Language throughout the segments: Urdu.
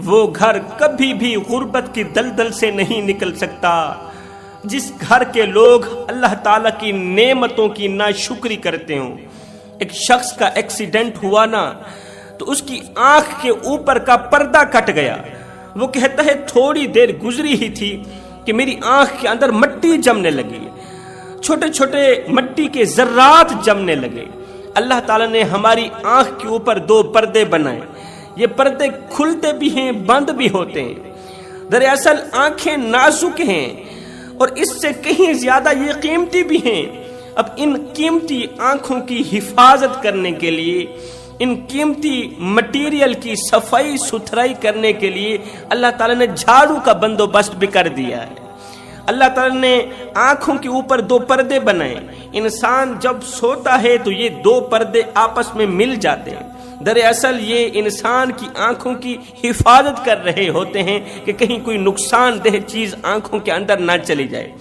وہ گھر کبھی بھی غربت کی دلدل سے نہیں نکل سکتا جس گھر کے لوگ اللہ تعالیٰ کی نعمتوں کی ناشکری کرتے ہوں۔ ایک شخص کا ایکسیڈنٹ ہوا نا تو اس کی آنکھ کے اوپر کا پردہ کٹ گیا۔ وہ کہتا ہے تھوڑی دیر گزری ہی تھی کہ میری آنکھ کے اندر مٹی جمنے لگی، چھوٹے چھوٹے مٹی کے ذرات جمنے لگے۔ اللہ تعالیٰ نے ہماری آنکھ کے اوپر 2 پردے بنائے، یہ پردے کھلتے بھی ہیں بند بھی ہوتے ہیں۔ دراصل آنکھیں نازک ہیں اور اس سے کہیں زیادہ یہ قیمتی بھی ہیں۔ اب ان قیمتی آنکھوں کی حفاظت کرنے کے لیے، ان قیمتی مٹیریل کی صفائی ستھرائی کرنے کے لیے اللہ تعالیٰ نے جھاڑو کا بندوبست بھی کر دیا ہے۔ اللہ تعالیٰ نے آنکھوں کے اوپر 2 پردے بنائے۔ انسان جب سوتا ہے تو یہ 2 پردے آپس میں مل جاتے ہیں۔ دراصل یہ انسان کی آنکھوں کی حفاظت کر رہے ہوتے ہیں کہ کہیں کوئی نقصان دہ چیز آنکھوں کے اندر نہ چلی جائے،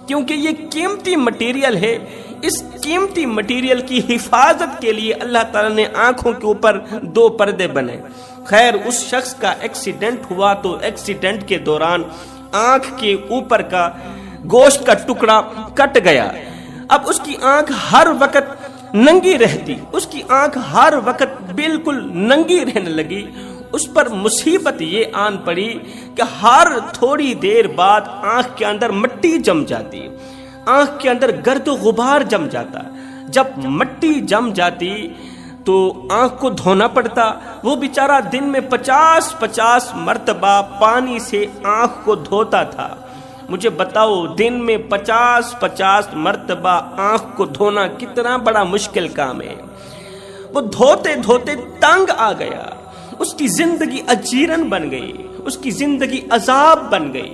کیونکہ یہ قیمتی مٹیریل ہے۔ اس قیمتی مٹیریل کی حفاظت کے لیے اللہ تعالیٰ نے آنکھوں کے اوپر 2 پردے بنائے۔ خیر، اس شخص کا ایکسیڈنٹ ہوا تو ایکسیڈنٹ کے دوران آنکھ کے اوپر کا گوشت کا ٹکڑا کٹ گیا۔ اب اس کی آنکھ ہر وقت ننگی رہتی، اس کی آنکھ ہر وقت بالکل ننگی رہنے لگی۔ اس پر مصیبت یہ آن پڑی کہ ہر تھوڑی دیر بعد آنکھ کے اندر مٹی جم جاتی، آنکھ کے اندر گرد و غبار جم جاتا۔ جب مٹی جم جاتی تو آنکھ کو دھونا پڑتا۔ وہ بیچارہ دن میں 50 مرتبہ پانی سے آنکھ کو دھوتا تھا۔ مجھے بتاؤ، دن میں 50 مرتبہ آنکھ کو دھونا کتنا بڑا مشکل کام ہے۔ وہ دھوتے دھوتے تنگ آ گیا، اس کی زندگی اجیرن بن گئی، اس کی زندگی عذاب بن گئی۔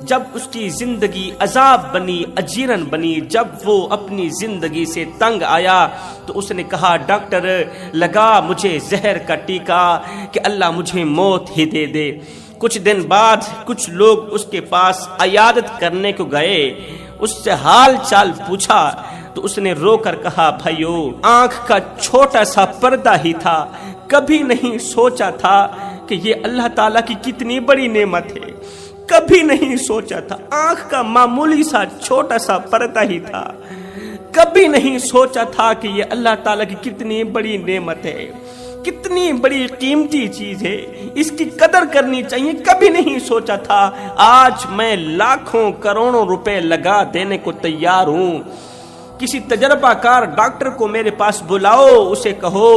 جب اس کی زندگی عذاب بنی، اجیرن بنی، جب وہ اپنی زندگی سے تنگ آیا تو اس نے کہا، ڈاکٹر لگا مجھے زہر کا ٹیکا کہ اللہ مجھے موت ہی دے دے۔ کچھ دن بعد کچھ لوگ اس کے پاس عیادت کرنے کو گئے، اس سے حال چال پوچھا تو اس نے رو کر کہا، بھائیو آنکھ کا چھوٹا سا پردہ ہی تھا، کبھی نہیں سوچا تھا کہ یہ اللہ تعالیٰ کی کتنی بڑی نعمت ہے، کبھی نہیں سوچا تھا۔ آنکھ کا معمولی سا چھوٹا سا پردہ ہی تھا، کبھی نہیں سوچا تھا کہ یہ اللہ تعالیٰ کی کتنی بڑی نعمت ہے، کتنی بڑی قیمتی چیز ہے، اس کی قدر کرنی چاہیے، کبھی نہیں سوچا تھا۔ آج میں لاکھوں کروڑوں روپے لگا دینے کو تیار ہوں۔ کسی تجربہ کار ڈاکٹر کو میرے پاس بلاؤ، اسے کہو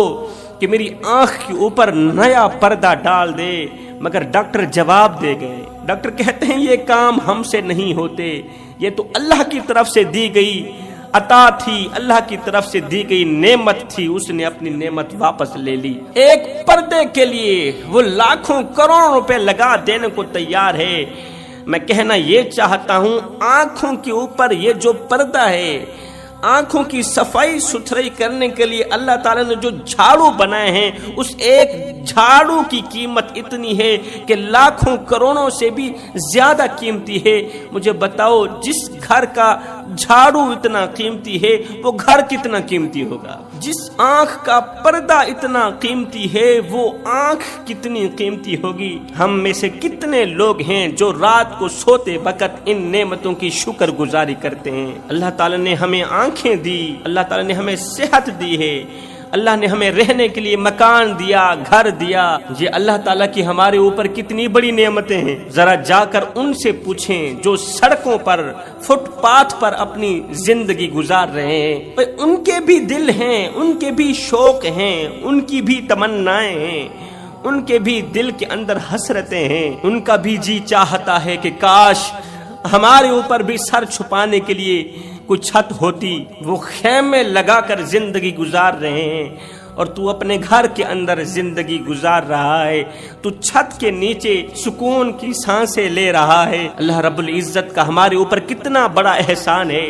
کہ میری آنکھ کے اوپر نیا پردہ ڈال دے۔ مگر ڈاکٹر جواب دے گئے، ڈاکٹر کہتے ہیں یہ کام ہم سے نہیں ہوتے، یہ تو اللہ کی طرف سے دی گئی عطا تھی، اللہ کی طرف سے دی گئی نعمت تھی، اس نے اپنی نعمت واپس لے لی۔ ایک پردے کے لیے وہ لاکھوں کروڑوں روپے لگا دینے کو تیار ہے۔ میں کہنا یہ چاہتا ہوں، آنکھوں کے اوپر یہ جو پردہ ہے، آنکھوں کی صفائی ستھرائی کرنے کے لیے اللہ تعالیٰ نے جو جھاڑو بنائے ہیں، اس ایک جھاڑو کی قیمت اتنی ہے کہ لاکھوں کروڑوں سے بھی زیادہ قیمتی ہے۔ مجھے بتاؤ، جس گھر کا جھاڑو اتنا قیمتی ہے وہ گھر کتنا قیمتی ہوگا؟ جس آنکھ کا پردہ اتنا قیمتی ہے وہ آنکھ کتنی قیمتی ہوگی؟ ہم میں سے کتنے لوگ ہیں جو رات کو سوتے وقت ان نعمتوں کی شکر گزاری کرتے ہیں؟ اللہ تعالیٰ نے ہمیں آنکھیں دی، اللہ تعالیٰ نے ہمیں صحت دی ہے، اللہ نے ہمیں رہنے کے لیے مکان دیا، گھر دیا۔ یہ اللہ تعالیٰ کی ہمارے اوپر کتنی بڑی نعمتیں ہیں۔ ذرا جا کر ان سے پوچھیں جو سڑکوں پر، فٹ پاتھ پر اپنی زندگی گزار رہے ہیں، ان کے بھی دل ہیں، ان کے بھی شوق ہیں، ان کی بھی تمنائیں ہیں، ان کے بھی دل کے اندر حسرتیں ہیں، ان کا بھی جی چاہتا ہے کہ کاش ہمارے اوپر بھی سر چھپانے کے لیے کوئی چھت ہوتی۔ وہ خیمے لگا کر زندگی گزار رہے ہیں اور تو اپنے گھر کے اندر زندگی گزار رہا ہے، تو چھت کے نیچے سکون کی سانسیں لے رہا ہے۔ اللہ رب العزت کا ہمارے اوپر کتنا بڑا احسان ہے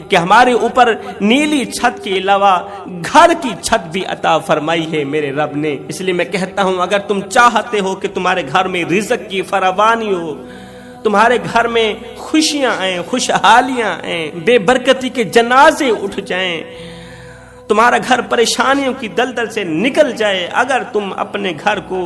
کہ ہمارے اوپر نیلی چھت کے علاوہ گھر کی چھت بھی عطا فرمائی ہے میرے رب نے۔ اس لیے میں کہتا ہوں، اگر تم چاہتے ہو کہ تمہارے گھر میں رزق کی فراوانی ہو، تمہارے گھر میں خوشیاں آئیں، خوشحالیاں آئیں، بے برکتی کے جنازے اٹھ جائیں، تمہارا گھر پریشانیوں کی دلدل سے نکل جائے، اگر تم اپنے گھر کو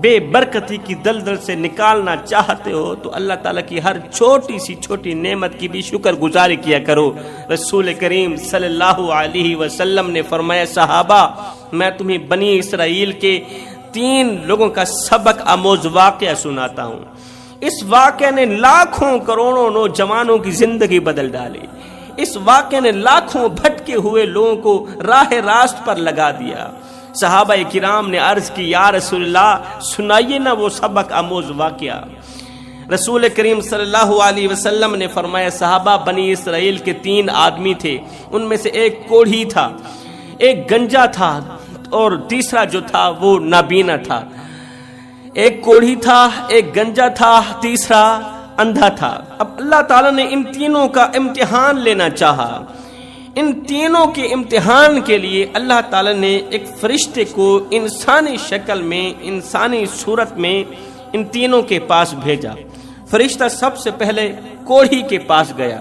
بے برکتی کی دلدل سے نکالنا چاہتے ہو تو اللہ تعالیٰ کی ہر چھوٹی سی چھوٹی نعمت کی بھی شکر گزاری کیا کرو۔ رسول کریم صلی اللہ علیہ وسلم نے فرمایا صحابہ میں تمہیں بنی اسرائیل کے 3 لوگوں کا سبق آموز واقعہ سناتا ہوں۔ اس واقعے نے لاکھوں کروڑوں نوجوانوں کی زندگی بدل ڈالی۔ اس واقعے نے لاکھوں بھٹکے ہوئے لوگوں کو راہ راست پر لگا دیا۔ صحابہ کرام نے عرض کی یا رسول اللہ سنائیے نا وہ سبق آموز واقعہ۔ رسول کریم صلی اللہ علیہ وسلم نے فرمایا صحابہ بنی اسرائیل کے 3 آدمی تھے، ان میں سے ایک کوڑھی تھا، ایک گنجا تھا اور تیسرا جو تھا وہ نابینا تھا۔ ایک کوڑھی تھا، ایک گنجا تھا، تیسرا اندھا تھا۔ اب اللہ تعالیٰ نے ان تینوں کا امتحان لینا چاہا۔ ان تینوں کے امتحان کے لیے اللہ تعالیٰ نے ایک فرشتے کو انسانی شکل میں، انسانی صورت میں ان تینوں کے پاس بھیجا۔ فرشتہ سب سے پہلے کوڑھی کے پاس گیا،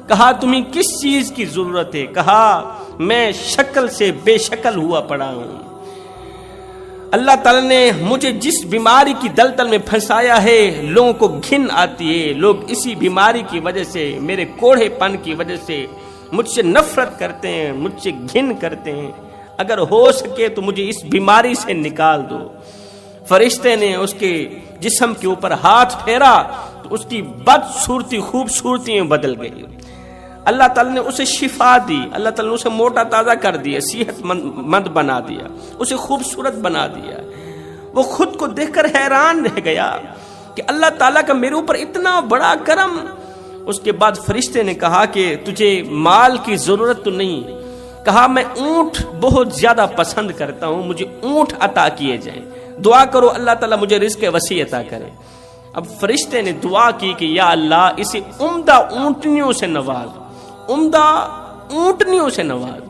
کہا تمہیں کس چیز کی ضرورت ہے؟ کہا میں شکل سے بے شکل ہوا پڑا ہوں، اللہ تعالیٰ نے مجھے جس بیماری کی دلدل میں پھنسایا ہے لوگوں کو گھن آتی ہے، لوگ اسی بیماری کی وجہ سے، میرے کوڑھے پن کی وجہ سے مجھ سے نفرت کرتے ہیں، مجھ سے گھن کرتے ہیں، اگر ہو سکے تو مجھے اس بیماری سے نکال دو۔ فرشتے نے اس کے جسم کے اوپر ہاتھ پھیرا تو اس کی بدصورتی خوبصورتی میں بدل گئی۔ اللہ تعالیٰ نے اسے شفا دی، اللہ تعالیٰ نے اسے موٹا تازہ کر دیا، صحت مند بنا دیا، اسے خوبصورت بنا دیا۔ وہ خود کو دیکھ کر حیران رہ گیا کہ اللہ تعالیٰ کا میرے اوپر اتنا بڑا کرم۔ اس کے بعد فرشتے نے کہا کہ تجھے مال کی ضرورت تو نہیں؟ کہا میں اونٹ بہت زیادہ پسند کرتا ہوں، مجھے اونٹ عطا کیے جائیں، دعا کرو اللہ تعالیٰ مجھے رزق وسیع عطا کرے۔ اب فرشتے نے دعا کی کہ یا اللہ اسے عمدہ اونٹنیوں سے نواز، عمدہ اونٹنیوں سے نواز۔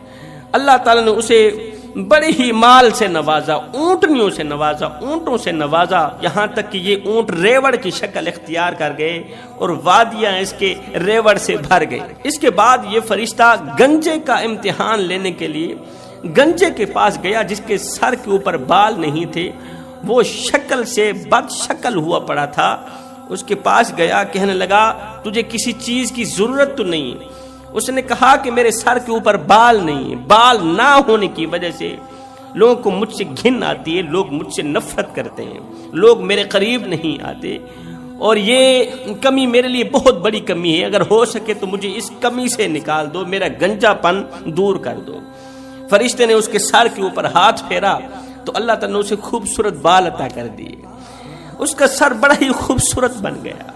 اللہ تعالیٰ نے اسے بڑے ہی مال سے نوازا، اونٹنیوں سے نوازا، اونٹوں سے نوازا، یہاں تک کہ یہ اونٹ ریوڑ کی شکل اختیار کر گئے اور وادیاں اس کے ریوڑ سے بھر گئے۔ اس کے بعد یہ فرشتہ گنجے کا امتحان لینے کے لیے گنجے کے پاس گیا جس کے سر کے اوپر بال نہیں تھے، وہ شکل سے بد شکل ہوا پڑا تھا۔ اس کے پاس گیا، کہنے لگا تجھے کسی چیز کی ضرورت تو نہیں؟ اس نے کہا کہ میرے سر کے اوپر بال نہیں، بال نہ ہونے کی وجہ سے لوگوں کو مجھ سے گھن آتی ہے، لوگ مجھ سے نفرت کرتے ہیں، لوگ میرے قریب نہیں آتے، اور یہ کمی میرے لیے بہت بڑی کمی ہے، اگر ہو سکے تو مجھے اس کمی سے نکال دو، میرا گنجا پن دور کر دو۔ فرشتے نے اس کے سر کے اوپر ہاتھ پھیرا تو اللہ تعالیٰ نے اسے خوبصورت بال عطا کر دیے، اس کا سر بڑا ہی خوبصورت بن گیا۔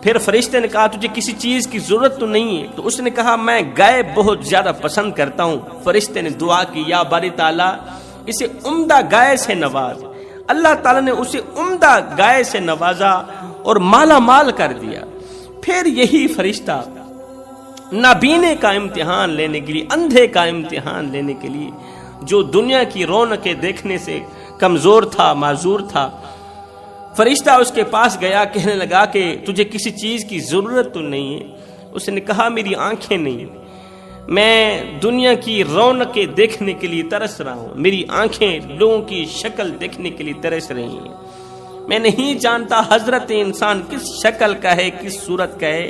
پھر فرشتے نے کہا تجھے کسی چیز کی ضرورت تو نہیں ہے؟ تو اس نے کہا میں گائے بہت زیادہ پسند کرتا ہوں۔ فرشتے نے دعا کی یا باری تعالیٰ اسے عمدہ گائے سے نواز۔ اللہ تعالیٰ نے اسے عمدہ گائے سے نوازا اور مالا مال کر دیا۔ پھر یہی فرشتہ نابینے کا امتحان لینے کے لیے، اندھے کا امتحان لینے کے لیے، جو دنیا کی رونقیں دیکھنے سے کمزور تھا، معذور تھا، فرشتہ اس کے پاس گیا، کہنے لگا کہ تجھے کسی چیز کی ضرورت تو نہیں ہے؟ اس نے کہا میری آنکھیں نہیں، میں دنیا کی رونقیں دیکھنے کے لیے ترس رہا ہوں، میری آنکھیں لوگوں کی شکل دیکھنے کے لیے ترس رہی ہیں، میں نہیں جانتا حضرت انسان کس شکل کا ہے، کس صورت کا ہے،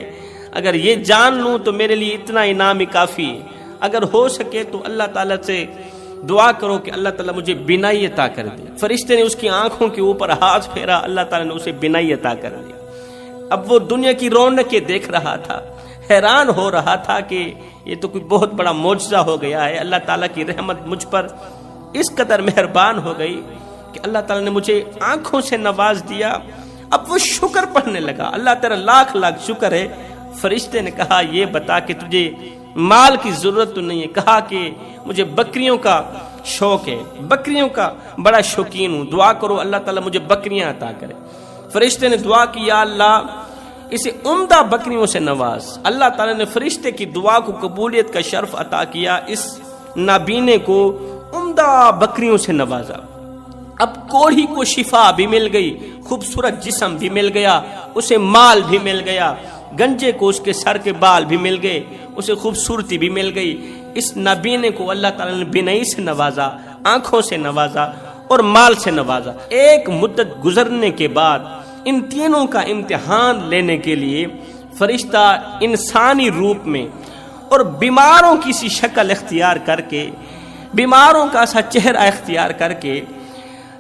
اگر یہ جان لوں تو میرے لیے اتنا انعام ہی کافی ہے، اگر ہو سکے تو اللہ تعالیٰ سے دعا کرو کہ اللہ تعالیٰ مجھے بینائی عطا کر دے۔ فرشتے نے اس کی آنکھوں کے اوپر ہاتھ پھیرا، اللہ تعالیٰ نے اسے بینائی عطا کر دیا۔ اب وہ دنیا کی رونقیں دیکھ رہا تھا، حیران ہو رہا تھا کہ یہ تو کوئی بہت بڑا معجزہ ہو گیا ہے، اللہ تعالیٰ کی رحمت مجھ پر اس قدر مہربان ہو گئی کہ اللہ تعالیٰ نے مجھے آنکھوں سے نواز دیا۔ اب وہ شکر پڑھنے لگا، اللہ تیرا لاکھ لاکھ شکر ہے۔ فرشتے نے کہا یہ بتا کہ تجھے مال کی ضرورت تو نہیں ہے؟ کہا کہ مجھے بکریوں کا شوق ہے، بکریوں کا بڑا شوقین ہوں، دعا کرو اللہ تعالیٰ مجھے بکریاں عطا کرے۔ فرشتے نے دعا کی یا اللہ اسے عمدہ بکریوں سے نواز۔ اللہ تعالیٰ نے فرشتے کی دعا کو قبولیت کا شرف عطا کیا، اس نابینے کو عمدہ بکریوں سے نوازا۔ اب کوڑھی کو شفا بھی مل گئی، خوبصورت جسم بھی مل گیا، اسے مال بھی مل گیا، گنجے کو اس کے سر کے بال بھی مل گئے، اسے خوبصورتی بھی مل گئی۔ اس نابینے کو اللہ تعالیٰ نے بینائی سے نوازا، آنکھوں سے نوازا، اور مال سے نوازا۔ ایک مدت گزرنے کے بعد ان تینوں کا امتحان لینے کے لیے فرشتہ انسانی روپ میں اور بیماروں کی سی شکل اختیار کر کے، بیماروں کا سا چہرہ اختیار کر کے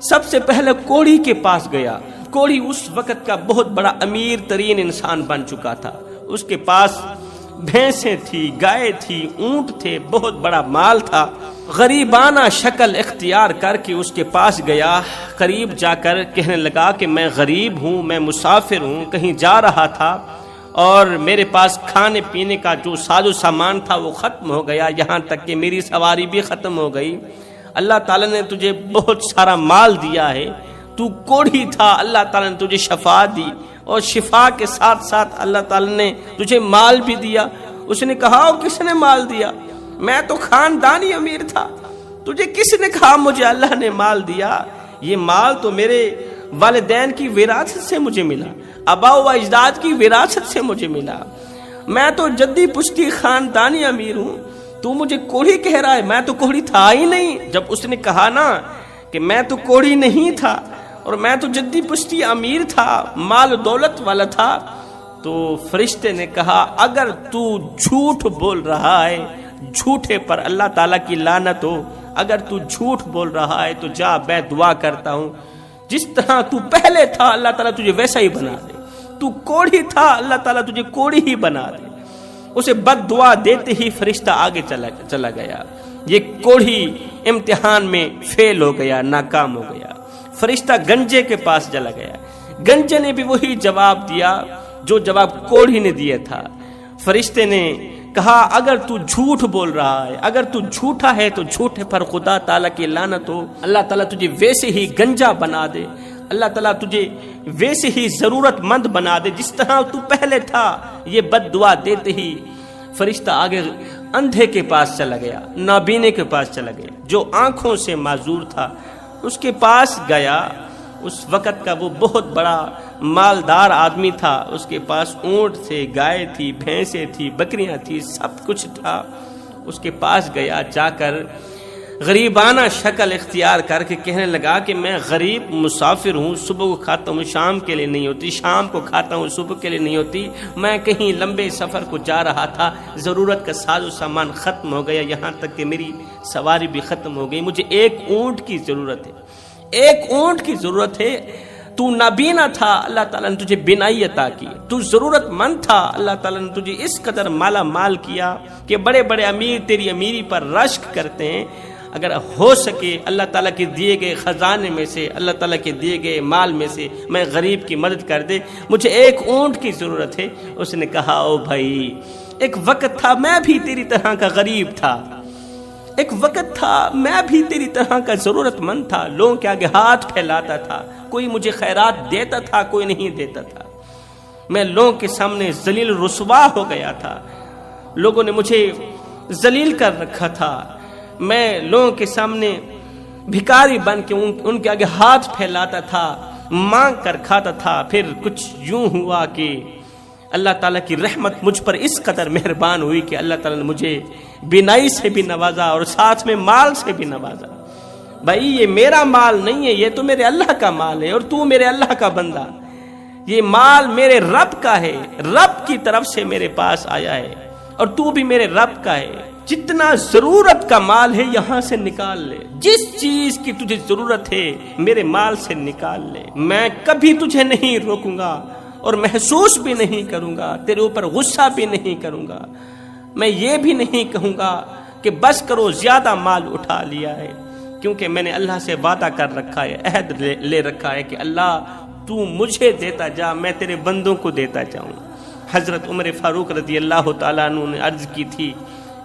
سب سے پہلے کوڑھی کے پاس گیا۔ کوڑھی اس وقت کا بہت بڑا امیر ترین انسان بن چکا تھا، اس کے پاس بھینسیں تھی، گائے تھی، اونٹ تھے، بہت بڑا مال تھا۔ غریبانہ شکل اختیار کر کے اس کے پاس گیا، قریب جا کر کہنے لگا کہ میں غریب ہوں، میں مسافر ہوں، کہیں جا رہا تھا اور میرے پاس کھانے پینے کا جو ساز و سامان تھا وہ ختم ہو گیا، یہاں تک کہ میری سواری بھی ختم ہو گئی۔ اللہ تعالیٰ نے تجھے بہت سارا مال دیا ہے، تو کوڑھی تھا، اللہ تعالیٰ نے تجھے شفا دی، اور شفا کے ساتھ ساتھ اللہ تعالیٰ نے تجھے مال بھی دیا۔ اس نے کہا کس نے مال دیا؟ میں تو خاندانی امیر تھا، تجھے کس نے کہا مجھے اللہ نے مال دیا؟ یہ مال تو میرے والدین کی وراثت سے مجھے ملا، آبا و اجداد کی وراثت سے مجھے ملا، میں تو جدی پشتی خاندانی امیر ہوں، تو مجھے کوڑھی کہہ رہا ہے؟ میں تو کوڑھی تھا ہی نہیں۔ جب اس نے کہا نا کہ میں تو کوڑھی نہیں تھا اور میں تو جدی پشتی امیر تھا، مال دولت والا تھا، تو فرشتے نے کہا اگر تو جھوٹ بول رہا ہے، جھوٹے پر اللہ تعالیٰ کی لعنت ہو، اگر تو جھوٹ بول رہا ہے تو جا، میں دعا کرتا ہوں جس طرح تو پہلے تھا اللہ تعالیٰ تجھے ویسا ہی بنا دے، تو کوڑھی تھا اللہ تعالیٰ تجھے کوڑھی ہی بنا دے۔ اسے بد دعا دیتے ہی فرشتہ آگے چلا گیا۔ یہ کوڑھی امتحان میں فیل ہو گیا، ناکام ہو گیا۔ فرشتہ گنجے کے پاس چلا گیا، گنجے نے بھی وہی جواب دیا جو جواب کوڑھی نے دیا تھا۔ فرشتے نے کہا اگر تو جھوٹ بول رہا ہے، اگر تو جھوٹا ہے تو جھوٹے پر خدا تعالیٰ کی لعنت ہو، اللہ تعالیٰ تجھے ویسے ہی گنجا بنا دے، اللہ تعالیٰ تجھے ویسے ہی ضرورت مند بنا دے جس طرح تو پہلے تھا۔ یہ بد دعا دیتے ہی فرشتہ آگے اندھے کے پاس چلا گیا، نابینے کے پاس چلا گیا، جو آنکھوں سے معذور تھا اس کے پاس گیا۔ اس وقت کا وہ بہت بڑا مالدار آدمی تھا، اس کے پاس اونٹ تھے، گائے تھی، بھینسیں تھی، بکریاں تھی، سب کچھ تھا۔ اس کے پاس گیا، جا کر غریبانہ شکل اختیار کر کے کہنے لگا کہ میں غریب مسافر ہوں، صبح کو کھاتا ہوں شام کے لیے نہیں ہوتی، شام کو کھاتا ہوں صبح کے لیے نہیں ہوتی، میں کہیں لمبے سفر کو جا رہا تھا، ضرورت کا ساز و سامان ختم ہو گیا، یہاں تک کہ میری سواری بھی ختم ہو گئی، مجھے ایک اونٹ کی ضرورت ہے، ایک اونٹ کی ضرورت ہے۔ تو نابینا تھا، اللہ تعالیٰ نے تجھے بینائی عطا کی، تو ضرورت مند تھا، اللہ تعالیٰ نے تجھے اس قدر مالا مال کیا کہ بڑے بڑے امیر تیری امیری پر رشک کرتے ہیں۔ اگر ہو سکے اللہ تعالیٰ کے دیے گئے خزانے میں سے، اللہ تعالیٰ کے دیے گئے مال میں سے میں غریب کی مدد کر دے، مجھے ایک اونٹ کی ضرورت ہے۔ اس نے کہا او بھائی، ایک وقت تھا میں بھی تیری طرح کا غریب تھا، ایک وقت تھا میں بھی تیری طرح کا ضرورت مند تھا، لوگوں کے آگے ہاتھ پھیلاتا تھا، کوئی مجھے خیرات دیتا تھا، کوئی نہیں دیتا تھا، میں لوگوں کے سامنے ذلیل رسوا ہو گیا تھا، لوگوں نے مجھے ذلیل کر رکھا تھا، میں لوگوں کے سامنے بھکاری بن کے ان کے آگے ہاتھ پھیلاتا تھا، مانگ کر کھاتا تھا۔ پھر کچھ یوں ہوا کہ اللہ تعالیٰ کی رحمت مجھ پر اس قدر مہربان ہوئی کہ اللہ تعالیٰ نے مجھے بینائی سے بھی نوازا اور ساتھ میں مال سے بھی نوازا۔ بھائی یہ میرا مال نہیں ہے، یہ تو میرے اللہ کا مال ہے، اور تو میرے اللہ کا بندہ، یہ مال میرے رب کا ہے، رب کی طرف سے میرے پاس آیا ہے، اور تو بھی میرے رب کا ہے۔ جتنا ضرورت کا مال ہے یہاں سے نکال لے، جس چیز کی تجھے ضرورت ہے میرے مال سے نکال لے، میں کبھی تجھے نہیں روکوں گا اور محسوس بھی نہیں کروں گا، تیرے اوپر غصہ بھی نہیں کروں گا، میں یہ بھی نہیں کہوں گا کہ بس کرو زیادہ مال اٹھا لیا ہے، کیونکہ میں نے اللہ سے وعدہ کر رکھا ہے، عہد لے رکھا ہے کہ اللہ تو مجھے دیتا جا، میں تیرے بندوں کو دیتا جاؤں۔ حضرت عمر فاروق رضی اللہ تعالیٰ عنہ نے عرض کی تھی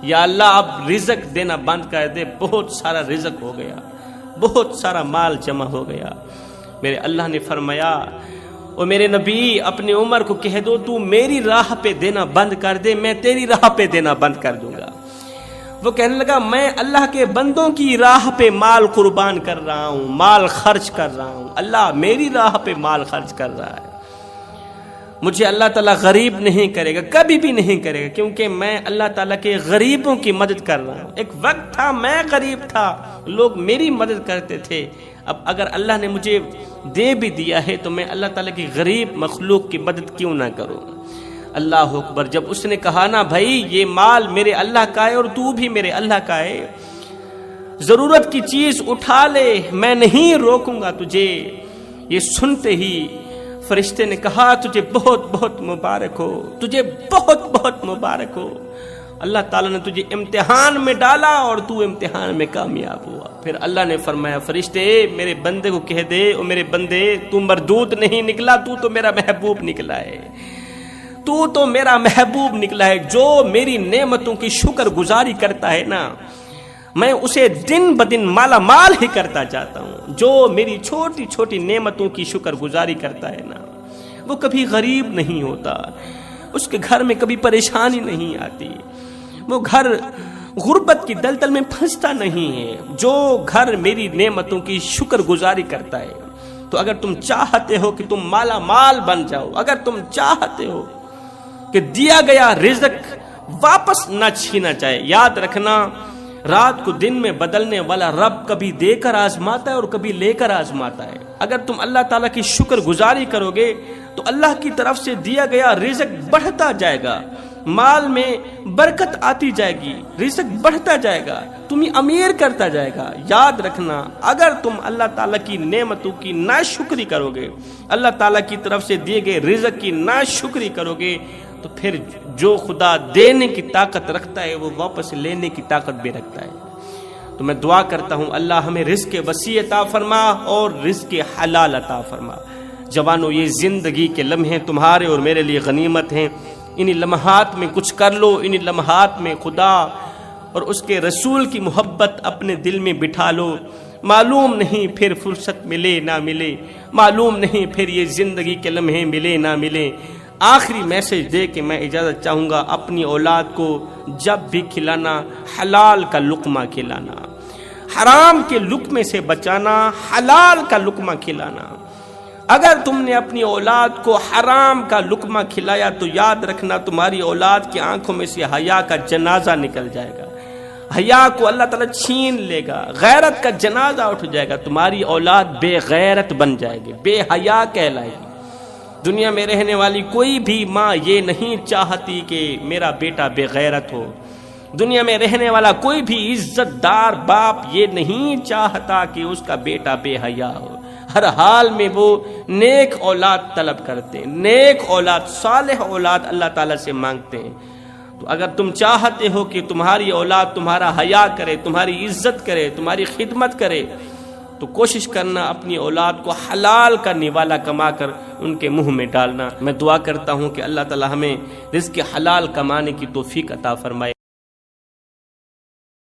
یا اللہ اب رزق دینا بند کر دے، بہت سارا رزق ہو گیا، بہت سارا مال جمع ہو گیا۔ میرے اللہ نے فرمایا اور میرے نبی اپنے عمر کو کہہ دو تو میری راہ پہ دینا بند کر دے، میں تیری راہ پہ دینا بند کر دوں گا۔ وہ کہنے لگا میں اللہ کے بندوں کی راہ پہ مال قربان کر رہا ہوں، مال خرچ کر رہا ہوں، اللہ میری راہ پہ مال خرچ کر رہا ہے، مجھے اللہ تعالیٰ غریب نہیں کرے گا، کبھی بھی نہیں کرے گا، کیونکہ میں اللہ تعالیٰ کے غریبوں کی مدد کر رہا ہوں۔ ایک وقت تھا میں غریب تھا، لوگ میری مدد کرتے تھے، اب اگر اللہ نے مجھے دے بھی دیا ہے تو میں اللہ تعالیٰ کی غریب مخلوق کی مدد کیوں نہ کروں؟ اللہ اکبر۔ جب اس نے کہا نا بھائی یہ مال میرے اللہ کا ہے اور تو بھی میرے اللہ کا ہے، ضرورت کی چیز اٹھا لے، میں نہیں روکوں گا تجھے، یہ سنتے ہی فرشتے نے کہا تجھے بہت بہت مبارک ہو، تجھے بہت بہت مبارک ہو، اللہ تعالیٰ نے تجھے امتحان میں ڈالا اور تو امتحان میں کامیاب ہوا۔ پھر اللہ نے فرمایا فرشتے میرے بندے کو کہہ دے، او میرے بندے تو مردود نہیں نکلا، تو میرا محبوب نکلا ہے، تو میرا محبوب نکلا ہے۔ جو میری نعمتوں کی شکر گزاری کرتا ہے نا، میں اسے دن بدن مالا مال ہی کرتا جاتا ہوں۔ جو میری چھوٹی چھوٹی نعمتوں کی شکر گزاری کرتا ہے نا، وہ کبھی غریب نہیں ہوتا، اس کے گھر میں کبھی پریشانی نہیں آتی، وہ گھر غربت کی دلدل میں پھنستا نہیں ہے۔ جو گھر میری نعمتوں کی شکر گزاری کرتا ہے، تو اگر تم چاہتے ہو کہ تم مالا مال بن جاؤ، اگر تم چاہتے ہو کہ دیا گیا رزق واپس نہ چھینا چاہے، یاد رکھنا رات کو دن میں بدلنے والا رب کبھی دے کر آزماتا ہے اور کبھی لے کر آزماتا ہے۔ اگر تم اللہ تعالیٰ کی شکر گزاری کرو گے تو اللہ کی طرف سے دیا گیا رزق بڑھتا جائے گا، مال میں برکت آتی جائے گی، رزق بڑھتا جائے گا، تمہیں امیر کرتا جائے گا۔ یاد رکھنا اگر تم اللہ تعالیٰ کی نعمتوں کی ناشکری کرو گے، اللہ تعالیٰ کی طرف سے دیے گئے رزق کی ناشکری کرو گے، تو پھر جو خدا دینے کی طاقت رکھتا ہے وہ واپس لینے کی طاقت بھی رکھتا ہے۔ تو میں دعا کرتا ہوں اللہ ہمیں رزق وسیع عطا فرما اور رزق حلال عطا فرما۔ جوانوں یہ زندگی کے لمحے تمہارے اور میرے لیے غنیمت ہیں، انہی لمحات میں کچھ کر لو، انہی لمحات میں خدا اور اس کے رسول کی محبت اپنے دل میں بٹھا لو۔ معلوم نہیں پھر فرصت ملے نہ ملے، معلوم نہیں پھر یہ زندگی کے لمحے ملے نہ ملے۔ آخری میسج دے کے میں اجازت چاہوں گا، اپنی اولاد کو جب بھی کھلانا حلال کا لقمہ کھلانا، حرام کے لقمے سے بچانا، حلال کا لقمہ کھلانا۔ اگر تم نے اپنی اولاد کو حرام کا لقمہ کھلایا تو یاد رکھنا تمہاری اولاد کی آنکھوں میں سے حیا کا جنازہ نکل جائے گا، حیا کو اللہ تعالیٰ چھین لے گا، غیرت کا جنازہ اٹھ جائے گا، تمہاری اولاد بے غیرت بن جائے گی، بے حیا کہلائے گی۔ دنیا میں رہنے والی کوئی بھی ماں یہ نہیں چاہتی کہ میرا بیٹا بے غیرت ہو، دنیا میں رہنے والا کوئی بھی عزت دار باپ یہ نہیں چاہتا کہ اس کا بیٹا بے حیا ہو۔ ہر حال میں وہ نیک اولاد طلب کرتے ہیں، نیک اولاد، صالح اولاد اللہ تعالیٰ سے مانگتے ہیں۔ تو اگر تم چاہتے ہو کہ تمہاری اولاد تمہارا حیا کرے، تمہاری عزت کرے، تمہاری خدمت کرے، تو کوشش کرنا اپنی اولاد کو حلال کا نوالا کما کر ان کے منہ میں ڈالنا۔ میں دعا کرتا ہوں کہ اللہ تعالیٰ ہمیں رزق حلال کمانے کی توفیق عطا فرمائے۔